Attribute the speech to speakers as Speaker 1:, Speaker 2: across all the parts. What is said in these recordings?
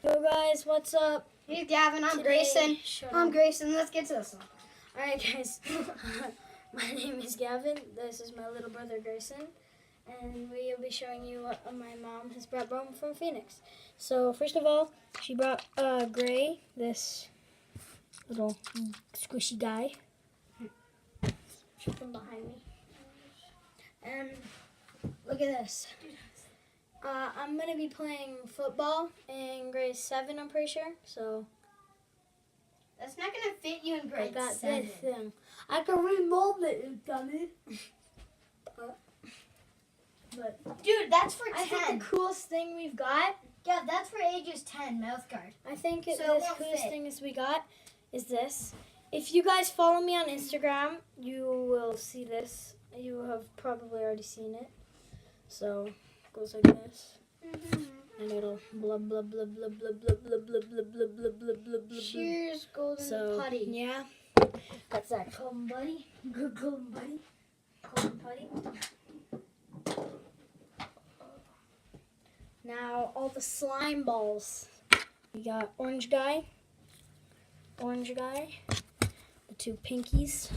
Speaker 1: Yo guys, what's up?
Speaker 2: He's Gavin, I'm
Speaker 1: Today-
Speaker 2: Grayson.
Speaker 1: Shut
Speaker 2: I'm
Speaker 1: up.
Speaker 2: Grayson, let's get to this one.
Speaker 1: Alright guys, my name is Gavin. This is my little brother Grayson. And we'll be showing you what my mom has brought home from Phoenix. So first of all, she brought Gray, this little squishy guy. From behind me. And look at this. I'm going to be playing football in grade 7, I'm pretty sure. So
Speaker 2: That's not going to fit you in
Speaker 1: I
Speaker 2: grade
Speaker 1: got
Speaker 2: 7.
Speaker 1: this thing. I can remold it, you dummy. But
Speaker 2: Dude, that's for 10.
Speaker 1: I think the coolest thing we've got,
Speaker 2: Yeah, that's for ages 10, mouth guard.
Speaker 1: I think
Speaker 2: So it
Speaker 1: the
Speaker 2: won't
Speaker 1: coolest
Speaker 2: fit.
Speaker 1: thing is we got is this. If you guys follow me on Instagram, you will see this. You have probably already seen it. So it goes like this. And it'll blah blah blah blah blah blah blah blah blah blah blah blah blah blah.
Speaker 2: Cheers, golden
Speaker 1: So
Speaker 2: putty.
Speaker 1: yeah, that's that golden buddy. Good golden buddy. Golden putty. Now all the slime balls. We got orange guy, the two pinkies.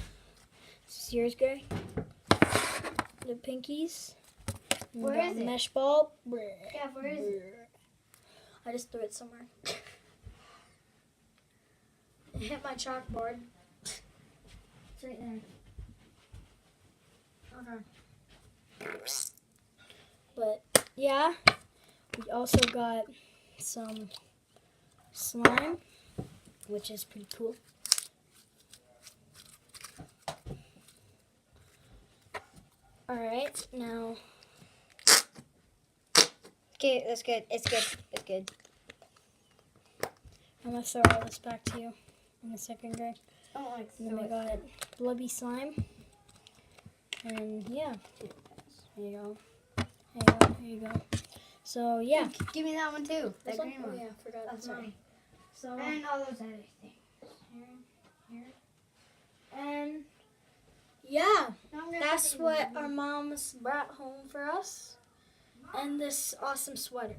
Speaker 1: This is yours, Gray. The pinkies. And we
Speaker 2: Where
Speaker 1: got
Speaker 2: is it?
Speaker 1: mesh ball.
Speaker 2: Yeah, where is it?
Speaker 1: I just threw it somewhere. It hit my chalkboard. It's right there. Okay. But yeah, we also got some slime, which is pretty cool. Alright, now
Speaker 2: Okay, that's good. It's good. It's good.
Speaker 1: I'm going to throw all this back to you in a second, Greg.
Speaker 2: I don't like
Speaker 1: And then we got blubby slime. And yeah, there you go. There you go. So yeah.
Speaker 2: Give me that one too. That
Speaker 1: This one?
Speaker 2: green
Speaker 1: Oh
Speaker 2: one.
Speaker 1: yeah, I forgot.
Speaker 2: That's right.
Speaker 1: So
Speaker 2: And all those other things.
Speaker 1: here. And yeah,
Speaker 2: Now I'm gonna
Speaker 1: that's
Speaker 2: put it
Speaker 1: what
Speaker 2: in
Speaker 1: our mom's brought home for us. And this awesome sweater.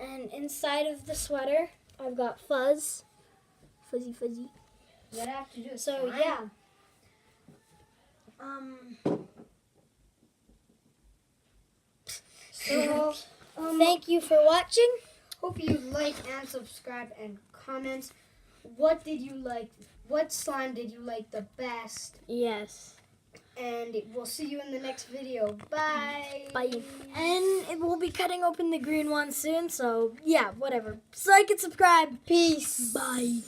Speaker 1: And inside of the sweater, I've got fuzz. Fuzzy.
Speaker 2: What I have to do is
Speaker 1: So
Speaker 2: slime.
Speaker 1: yeah.
Speaker 2: So,
Speaker 1: Thank you for watching.
Speaker 2: hope you like and subscribe and comment. What did you like? What slime did you like the best?
Speaker 1: Yes.
Speaker 2: And we'll see you in the next video. Bye.
Speaker 1: Bye. And we'll be cutting open the green one soon. So yeah, whatever. So like and subscribe.
Speaker 2: Peace.
Speaker 1: Bye.